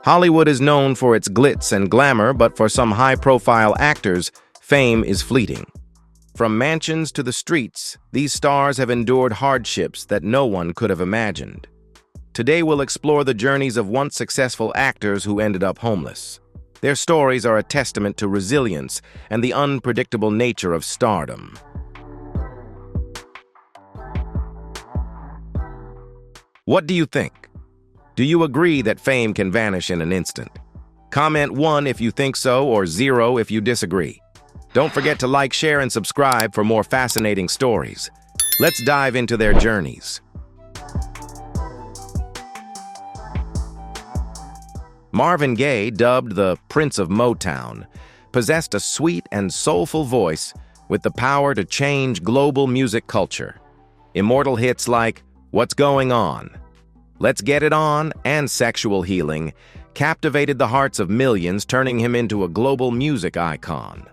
Hollywood is known for its glitz and glamour, but for some high-profile actors, fame is fleeting. From mansions to the streets, these stars have endured hardships that no one could have imagined. Today we'll explore the journeys of once successful actors who ended up homeless. Their stories are a testament to resilience and the unpredictable nature of stardom. What do you think? Do you agree that fame can vanish in an instant? Comment 1 if you think so, or 0 if you disagree. Don't forget to like, share, and subscribe for more fascinating stories. Let's dive into their journeys. Marvin Gaye, dubbed the Prince of Motown, possessed a sweet and soulful voice with the power to change global music culture. Immortal hits like What's Going On, Let's Get It On, and Sexual Healing captivated the hearts of millions, turning him into a global music icon.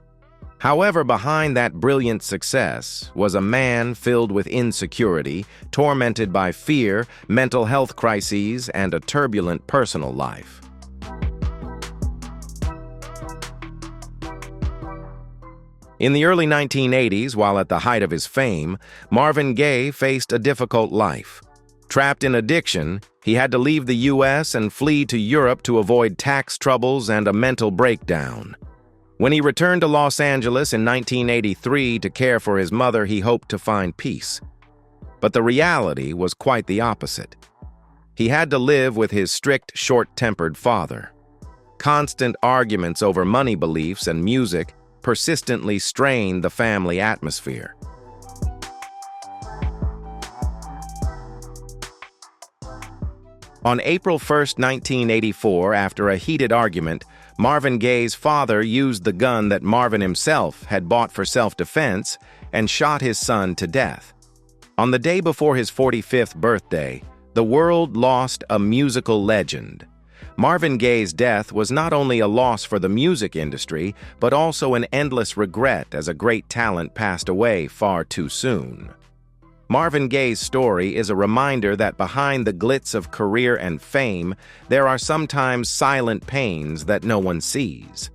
However, behind that brilliant success was a man filled with insecurity, tormented by fear, mental health crises, and a turbulent personal life. In the early 1980s, while at the height of his fame, Marvin Gaye faced a difficult life. Trapped in addiction, he had to leave the U.S. and flee to Europe to avoid tax troubles and a mental breakdown. When he returned to Los Angeles in 1983 to care for his mother, he hoped to find peace. But the reality was quite the opposite. He had to live with his strict, short-tempered father. Constant arguments over money beliefs and music persistently strained the family atmosphere. On April 1, 1984, after a heated argument, Marvin Gaye's father used the gun that Marvin himself had bought for self-defense and shot his son to death. On the day before his 45th birthday, the world lost a musical legend. Marvin Gaye's death was not only a loss for the music industry, but also an endless regret as a great talent passed away far too soon. Marvin Gaye's story is a reminder that behind the glitz of career and fame, there are sometimes silent pains that no one sees.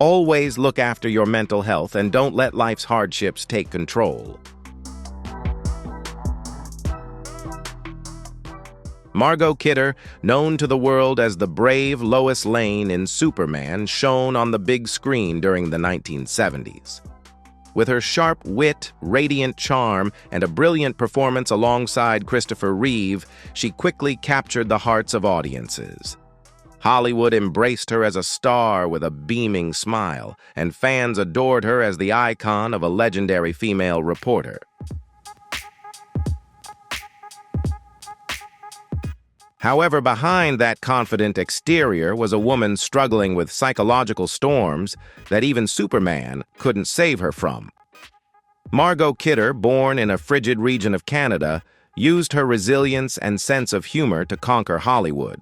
Always look after your mental health and don't let life's hardships take control. Margot Kidder, known to the world as the brave Lois Lane in Superman, shone on the big screen during the 1970s. With her sharp wit, radiant charm, and a brilliant performance alongside Christopher Reeve, she quickly captured the hearts of audiences. Hollywood embraced her as a star with a beaming smile, and fans adored her as the icon of a legendary female reporter. However, behind that confident exterior was a woman struggling with psychological storms that even Superman couldn't save her from. Margot Kidder, born in a frigid region of Canada, used her resilience and sense of humor to conquer Hollywood.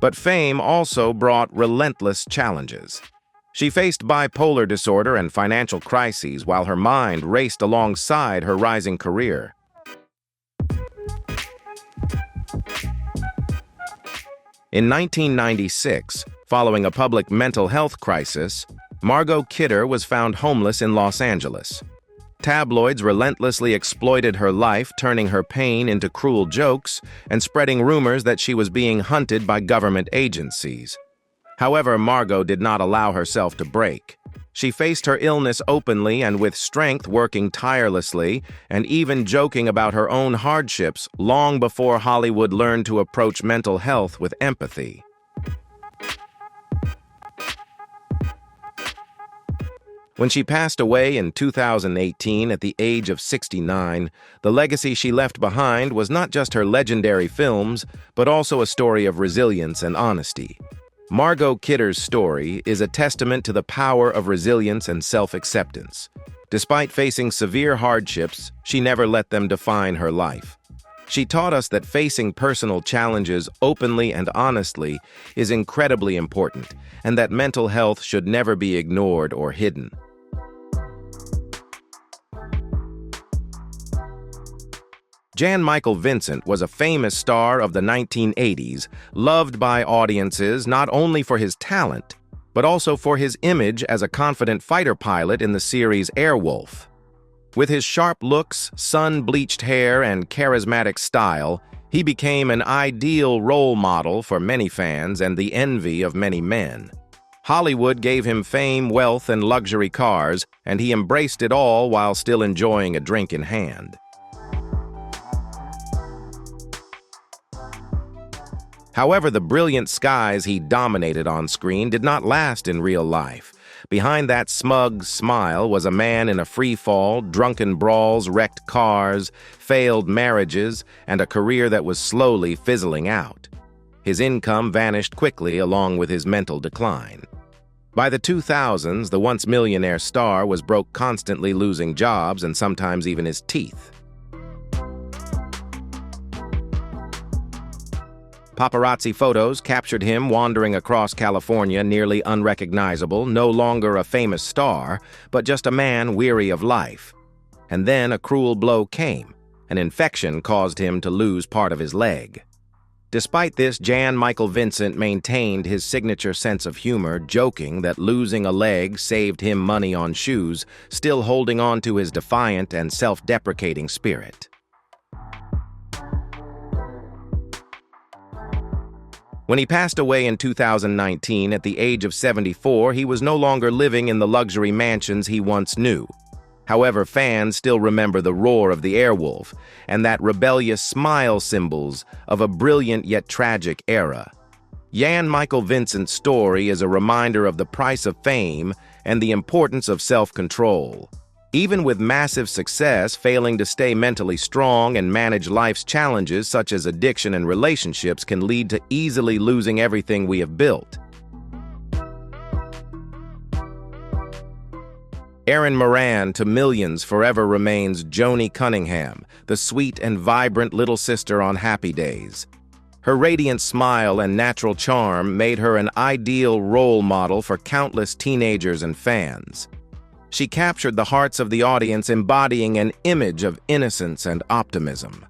But fame also brought relentless challenges. She faced bipolar disorder and financial crises while her mind raced alongside her rising career. In 1996, following a public mental health crisis, Margot Kidder was found homeless in Los Angeles. Tabloids relentlessly exploited her life, turning her pain into cruel jokes and spreading rumors that she was being hunted by government agencies. However, Margot did not allow herself to break. She faced her illness openly and with strength, working tirelessly and even joking about her own hardships long before Hollywood learned to approach mental health with empathy. When she passed away in 2018 at the age of 69, the legacy she left behind was not just her legendary films, but also a story of resilience and honesty. Margot Kidder's story is a testament to the power of resilience and self-acceptance. Despite facing severe hardships, she never let them define her life. She taught us that facing personal challenges openly and honestly is incredibly important, and that mental health should never be ignored or hidden. Jan Michael Vincent was a famous star of the 1980s, loved by audiences not only for his talent, but also for his image as a confident fighter pilot in the series Airwolf. With his sharp looks, sun-bleached hair, and charismatic style, he became an ideal role model for many fans and the envy of many men. Hollywood gave him fame, wealth, and luxury cars, and he embraced it all while still enjoying a drink in hand. However, the brilliant skies he dominated on screen did not last in real life. Behind that smug smile was a man in a free fall, drunken brawls, wrecked cars, failed marriages, and a career that was slowly fizzling out. His income vanished quickly along with his mental decline. By the 2000s, the once millionaire star was broke, constantly losing jobs and sometimes even his teeth. Paparazzi photos captured him wandering across California, nearly unrecognizable, no longer a famous star, but just a man weary of life. And then a cruel blow came. An infection caused him to lose part of his leg. Despite this, Jan Michael Vincent maintained his signature sense of humor, joking that losing a leg saved him money on shoes, still holding on to his defiant and self-deprecating spirit. When he passed away in 2019 at the age of 74, he was no longer living in the luxury mansions he once knew. However, fans still remember the roar of the Airwolf and that rebellious smile symbols of a brilliant yet tragic era. Jan Michael Vincent's story is a reminder of the price of fame and the importance of self-control. Even with massive success, failing to stay mentally strong and manage life's challenges such as addiction and relationships can lead to easily losing everything we have built. Erin Moran to millions forever remains Joni Cunningham, the sweet and vibrant little sister on happy days. Her radiant smile and natural charm made her an ideal role model for countless teenagers and fans. She captured the hearts of the audience, embodying an image of innocence and optimism.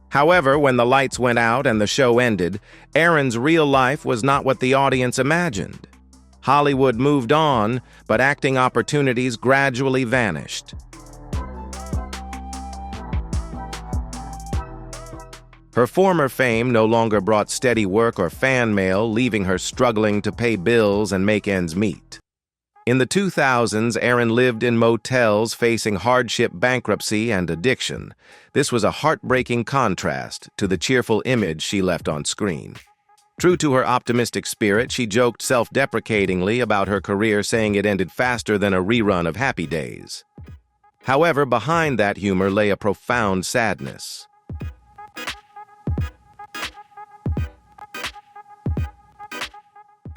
However, when the lights went out and the show ended, Erin's real life was not what the audience imagined. Hollywood moved on, but acting opportunities gradually vanished. Her former fame no longer brought steady work or fan mail, leaving her struggling to pay bills and make ends meet. In the 2000s, Erin lived in motels facing hardship, bankruptcy, and addiction. This was a heartbreaking contrast to the cheerful image she left on screen. True to her optimistic spirit, she joked self-deprecatingly about her career, saying it ended faster than a rerun of Happy Days. However, behind that humor lay a profound sadness.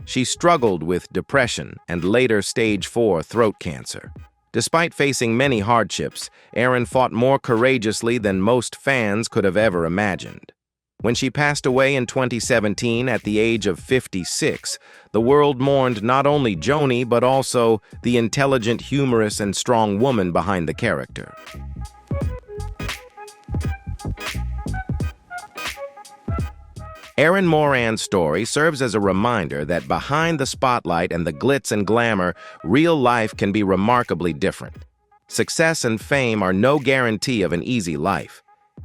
She struggled with depression and later stage 4 throat cancer. Despite facing many hardships, Erin fought more courageously than most fans could have ever imagined. When she passed away in 2017 at the age of 56, the world mourned not only Joni but also the intelligent, humorous, and strong woman behind the character. Erin Moran's story serves as a reminder that behind the spotlight and the glitz and glamour, real life can be remarkably different. Success and fame are no guarantee of an easy life.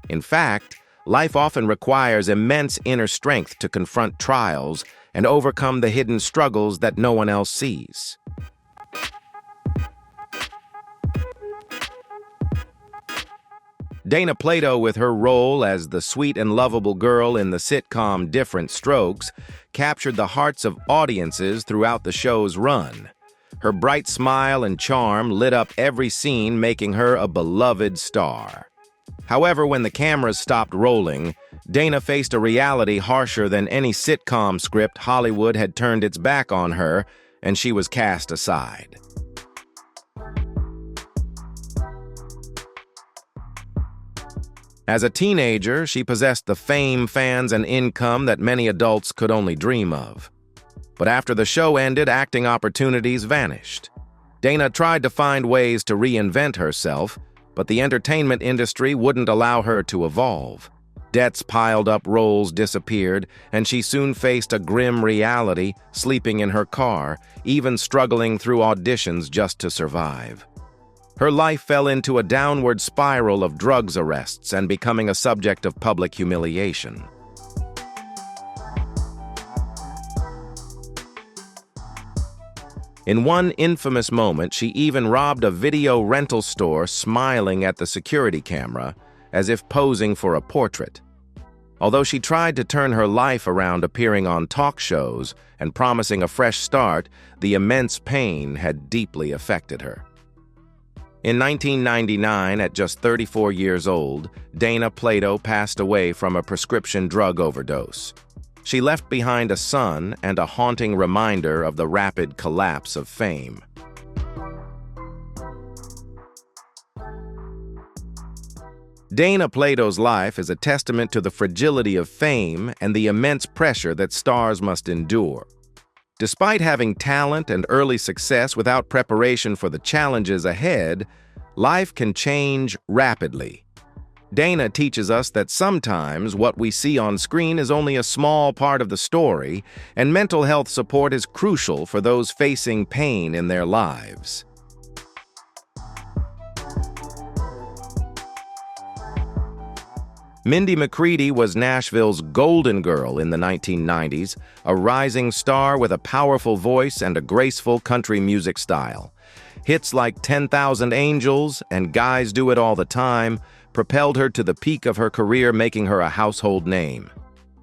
In fact, life often requires immense inner strength to confront trials and overcome the hidden struggles that no one else sees. Dana Plato, with her role as the sweet and lovable girl in the sitcom Different Strokes, captured the hearts of audiences throughout the show's run. Her bright smile and charm lit up every scene, making her a beloved star. However, when the cameras stopped rolling, Dana faced a reality harsher than any sitcom script. Hollywood had turned its back on her, and she was cast aside. As a teenager, she possessed the fame, fans, and income that many adults could only dream of. But after the show ended, acting opportunities vanished. Dana tried to find ways to reinvent herself, But the entertainment industry wouldn't allow her to evolve. Debts piled up, roles disappeared, and she soon faced a grim reality, sleeping in her car, even struggling through auditions just to survive. Her life fell into a downward spiral of drugs arrests and becoming a subject of public humiliation. In one infamous moment, she even robbed a video rental store, smiling at the security camera, as if posing for a portrait. Although she tried to turn her life around, appearing on talk shows and promising a fresh start, the immense pain had deeply affected her. In 1999, at just 34 years old, Plato passed away from a prescription drug overdose. She left behind a son and a haunting reminder of the rapid collapse of fame. Plato's life is a testament to the fragility of fame and the immense pressure that stars must endure. Despite having talent and early success without preparation for the challenges ahead, life can change rapidly. Dana teaches us that sometimes what we see on screen is only a small part of the story, and mental health support is crucial for those facing pain in their lives. Mindy McCready was Nashville's golden girl in the 1990s, a rising star with a powerful voice and a graceful country music style. Hits like 10,000 Angels and Guys Do It All the Time propelled her to the peak of her career, making her a household name.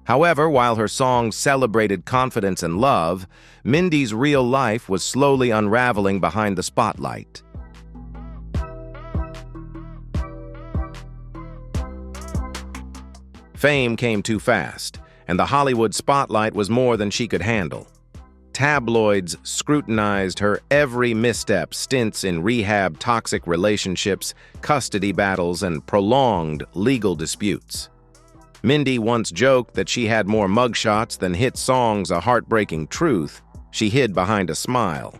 However, while her songs celebrated confidence and love, Mindy's real life was slowly unraveling behind the spotlight. Fame came too fast, and the Hollywood spotlight was more than she could handle. Tabloids scrutinized her every misstep, stints in rehab, toxic relationships, custody battles, and prolonged legal disputes. Mindy once joked that she had more mugshots than hit songs, a heartbreaking truth she hid behind a smile.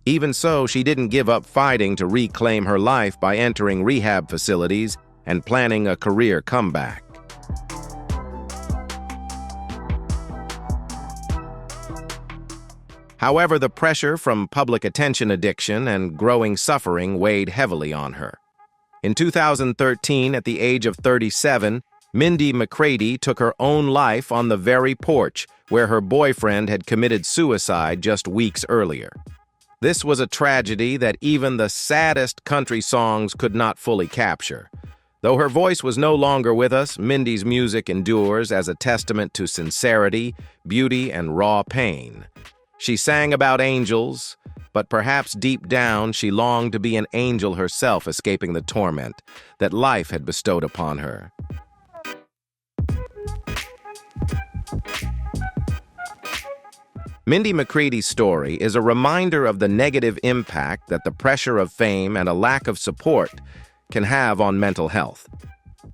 Even so, she didn't give up fighting to reclaim her life by entering rehab facilities and planning a career comeback. However, the pressure from public attention addiction and growing suffering weighed heavily on her. In 2013, at the age of 37, Mindy McCready took her own life on the very porch where her boyfriend had committed suicide just weeks earlier. This was a tragedy that even the saddest country songs could not fully capture. Though her voice was no longer with us, Mindy's music endures as a testament to sincerity, beauty, and raw pain. She sang about angels, but perhaps deep down she longed to be an angel herself, escaping the torment that life had bestowed upon her. Mindy McCready's story is a reminder of the negative impact that the pressure of fame and a lack of support can have on mental health.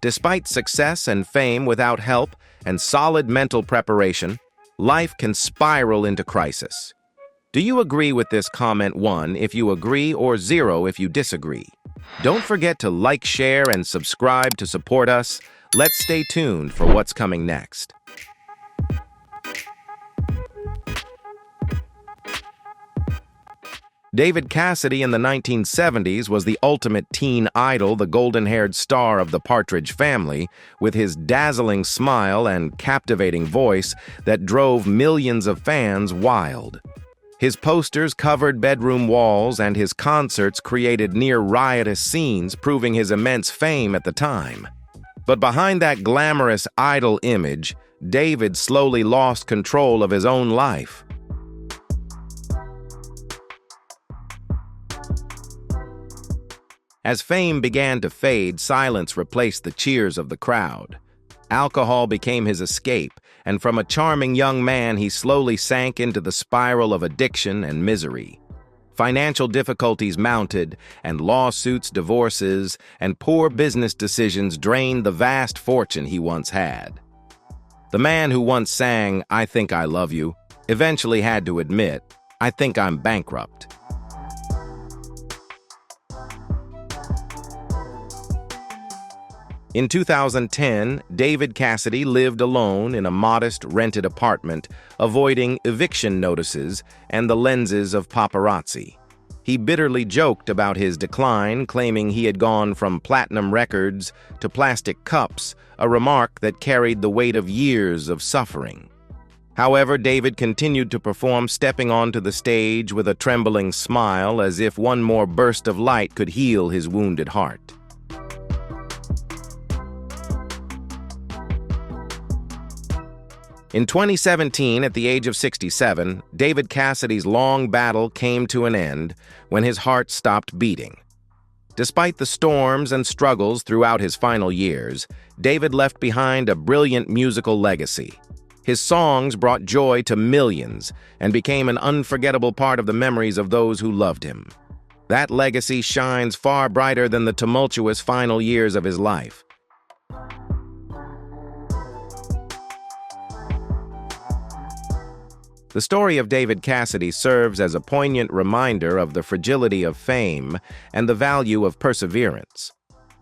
Despite success and fame without help and solid mental preparation, life can spiral into crisis. Do you agree with this comment? 1 if you agree, or 0 if you disagree. Don't forget to like, share, and subscribe to support us. Let's stay tuned for what's coming next. Cassidy in the 1970s was the ultimate teen idol, the golden-haired star of the Partridge Family, with his dazzling smile and captivating voice that drove millions of fans wild. His posters covered bedroom walls, and his concerts created near-riotous scenes, proving his immense fame at the time. But behind that glamorous idol image, David slowly lost control of his own life. As fame began to fade, silence replaced the cheers of the crowd. Alcohol became his escape, and from a charming young man, he slowly sank into the spiral of addiction and misery. Financial difficulties mounted, and lawsuits, divorces, and poor business decisions drained the vast fortune he once had. The man who once sang, "I Think I Love You," eventually had to admit, "I think I'm bankrupt." In 2010, David Cassidy lived alone in a modest rented apartment, avoiding eviction notices and the lenses of paparazzi. He bitterly joked about his decline, claiming he had gone from platinum records to plastic cups, a remark that carried the weight of years of suffering. However, David continued to perform, stepping onto the stage with a trembling smile, as if one more burst of light could heal his wounded heart. In 2017, at the age of 67, David Cassidy's long battle came to an end when his heart stopped beating. Despite the storms and struggles throughout his final years, David left behind a brilliant musical legacy. His songs brought joy to millions and became an unforgettable part of the memories of those who loved him. That legacy shines far brighter than the tumultuous final years of his life. The story of David Cassidy serves as a poignant reminder of the fragility of fame and the value of perseverance.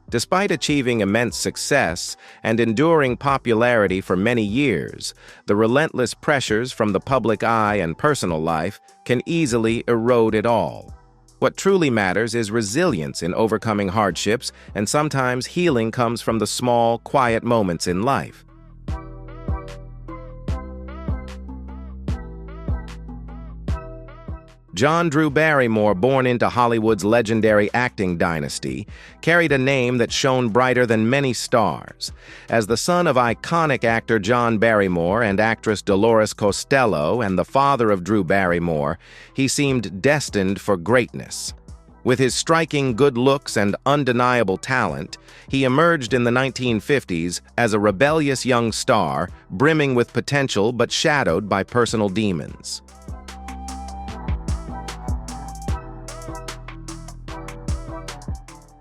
Despite achieving immense success and enduring popularity for many years, the relentless pressures from the public eye and personal life can easily erode it all. What truly matters is resilience in overcoming hardships, and sometimes healing comes from the small, quiet moments in life. John Drew Barrymore, born into Hollywood's legendary acting dynasty, carried a name that shone brighter than many stars. As the son of iconic actor John Barrymore and actress Dolores Costello and the father of Drew Barrymore, he seemed destined for greatness. With his striking good looks and undeniable talent, he emerged in the 1950s as a rebellious young star, brimming with potential but shadowed by personal demons.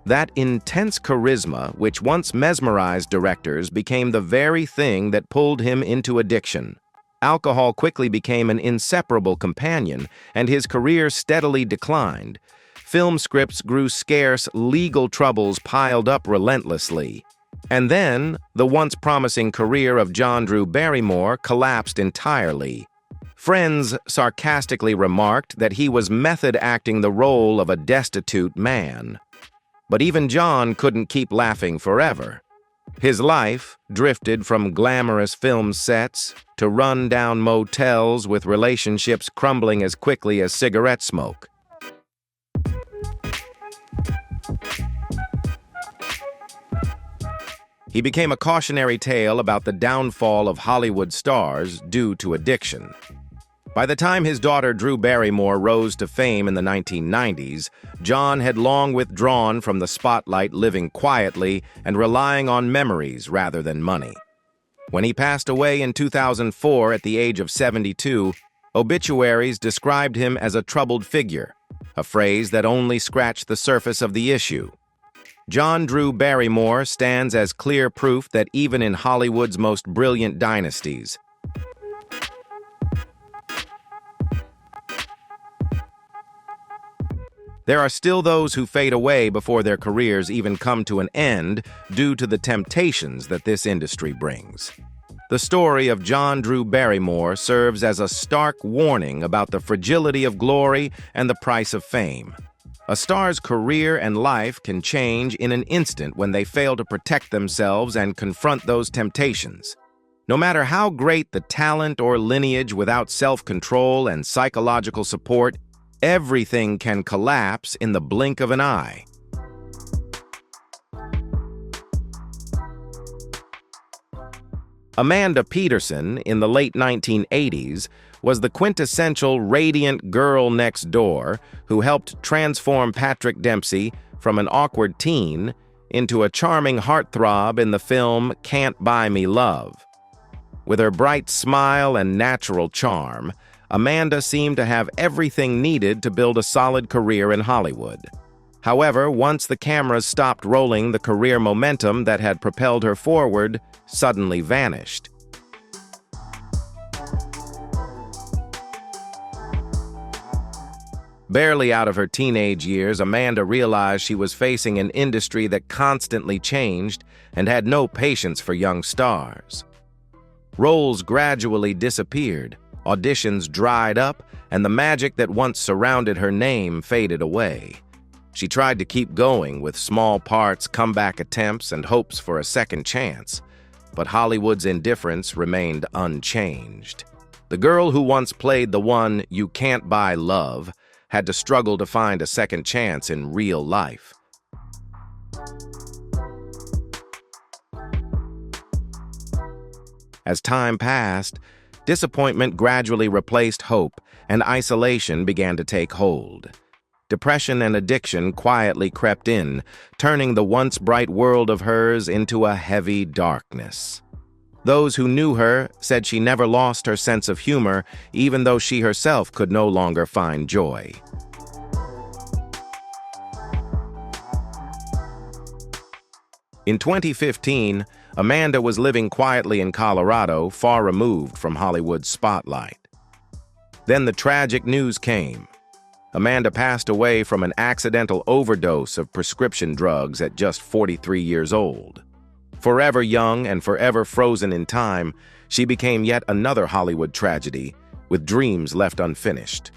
That intense charisma, which once mesmerized directors, became the very thing that pulled him into addiction. Alcohol quickly became an inseparable companion, and his career steadily declined. Film scripts grew scarce, legal troubles piled up relentlessly. And then, the once promising career of John Drew Barrymore collapsed entirely. Friends sarcastically remarked that he was method acting the role of a destitute man. But even John couldn't keep laughing forever. His life drifted from glamorous film sets to run-down motels with relationships crumbling as quickly as cigarette smoke. He became a cautionary tale about the downfall of Hollywood stars due to addiction. By the time his daughter Drew Barrymore rose to fame in the 1990s, John had long withdrawn from the spotlight, living quietly and relying on memories rather than money. When he passed away in 2004 at the age of 72, obituaries described him as a troubled figure, a phrase that only scratched the surface of the issue. John Drew Barrymore stands as clear proof that even in Hollywood's most brilliant dynasties, there are still those who fade away before their careers even come to an end due to the temptations that this industry brings. The story of John Drew Barrymore serves as a stark warning about the fragility of glory and the price of fame. A star's career and life can change in an instant when they fail to protect themselves and confront those temptations. No matter how great the talent or lineage, without self-control and psychological support, everything can collapse in the blink of an eye. Amanda Peterson, in the late 1980s, was the quintessential radiant girl next door who helped transform Patrick Dempsey from an awkward teen into a charming heartthrob in the film Can't Buy Me Love. With her bright smile and natural charm, Amanda seemed to have everything needed to build a solid career in Hollywood. However, once the cameras stopped rolling, the career momentum that had propelled her forward suddenly vanished. Barely out of her teenage years, Amanda realized she was facing an industry that constantly changed and had no patience for young stars. Roles gradually disappeared, auditions dried up, and the magic that once surrounded her name faded away. She tried to keep going with small parts, comeback attempts, and hopes for a second chance, but Hollywood's indifference remained unchanged. The girl who once played the one you can't buy love had to struggle to find a second chance in real life. As time passed, disappointment gradually replaced hope, and isolation began to take hold. Depression and addiction quietly crept in, turning the once bright world of hers into a heavy darkness. Those who knew her said she never lost her sense of humor, even though she herself could no longer find joy. In 2015, Amanda was living quietly in Colorado, far removed from Hollywood's spotlight. Then the tragic news came. Amanda passed away from an accidental overdose of prescription drugs at just 43 years old. Forever young and forever frozen in time, she became yet another Hollywood tragedy, with dreams left unfinished.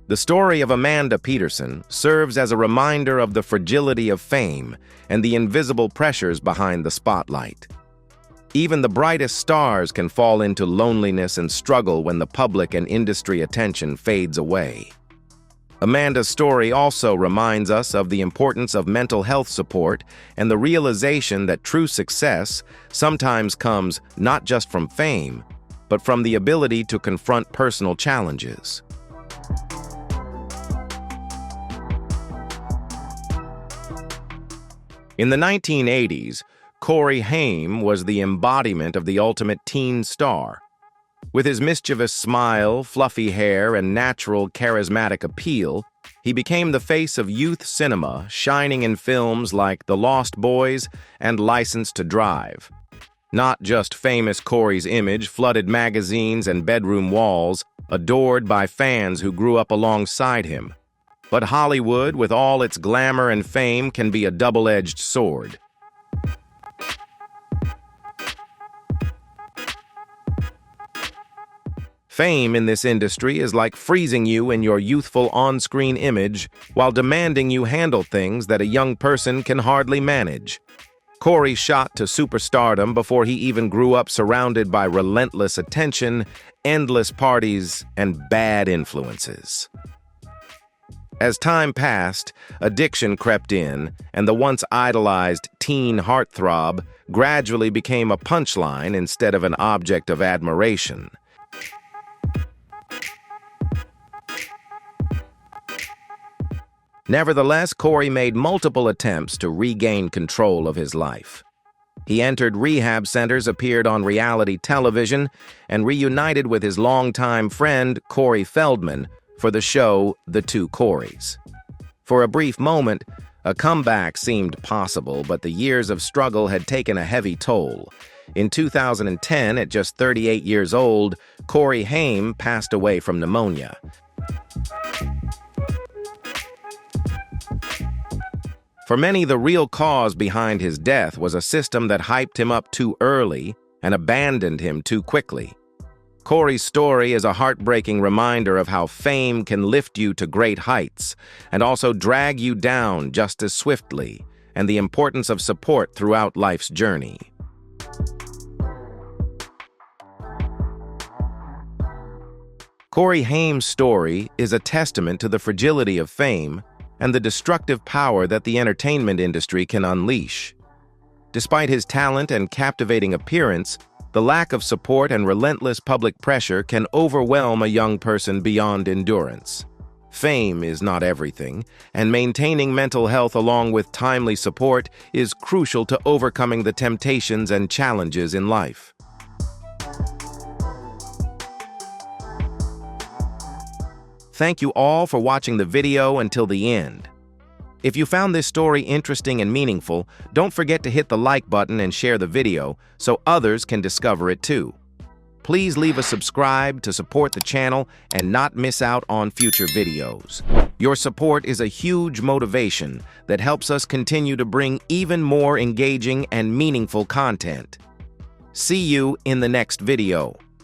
The story of Amanda Peterson serves as a reminder of the fragility of fame and the invisible pressures behind the spotlight. Even the brightest stars can fall into loneliness and struggle when the public and industry attention fades away. Amanda's story also reminds us of the importance of mental health support and the realization that true success sometimes comes not just from fame, but from the ability to confront personal challenges. In the 1980s, Corey Haim was the embodiment of the ultimate teen star. With his mischievous smile, fluffy hair, and natural charismatic appeal, he became the face of youth cinema, shining in films like The Lost Boys and License to Drive. Not just famous Corey's image flooded magazines and bedroom walls, adored by fans who grew up alongside him. But Hollywood, with all its glamour and fame, can be a double-edged sword. Fame in this industry is like freezing you in your youthful on-screen image while demanding you handle things that a young person can hardly manage. Corey shot to superstardom before he even grew up surrounded by relentless attention, endless parties, and bad influences. As time passed, addiction crept in, and the once idolized teen heartthrob gradually became a punchline instead of an object of admiration. Nevertheless, Corey made multiple attempts to regain control of his life. He entered rehab centers, appeared on reality television, and reunited with his longtime friend, Corey Feldman, for the show The Two Coreys. For a brief moment, a comeback seemed possible, but the years of struggle had taken a heavy toll. In 2010, at just 38 years old, Corey Haim passed away from pneumonia. For many, the real cause behind his death was a system that hyped him up too early and abandoned him too quickly. Corey's story is a heartbreaking reminder of how fame can lift you to great heights and also drag you down just as swiftly, and the importance of support throughout life's journey. Corey Haim's story is a testament to the fragility of fame and the destructive power that the entertainment industry can unleash. Despite his talent and captivating appearance, the lack of support and relentless public pressure can overwhelm a young person beyond endurance. Fame is not everything, and maintaining mental health along with timely support is crucial to overcoming the temptations and challenges in life. Thank you all for watching the video until the end. If you found this story interesting and meaningful, don't forget to hit the like button and share the video so others can discover it too. Please leave a subscribe to support the channel and not miss out on future videos. Your support is a huge motivation that helps us continue to bring even more engaging and meaningful content. See you in the next video.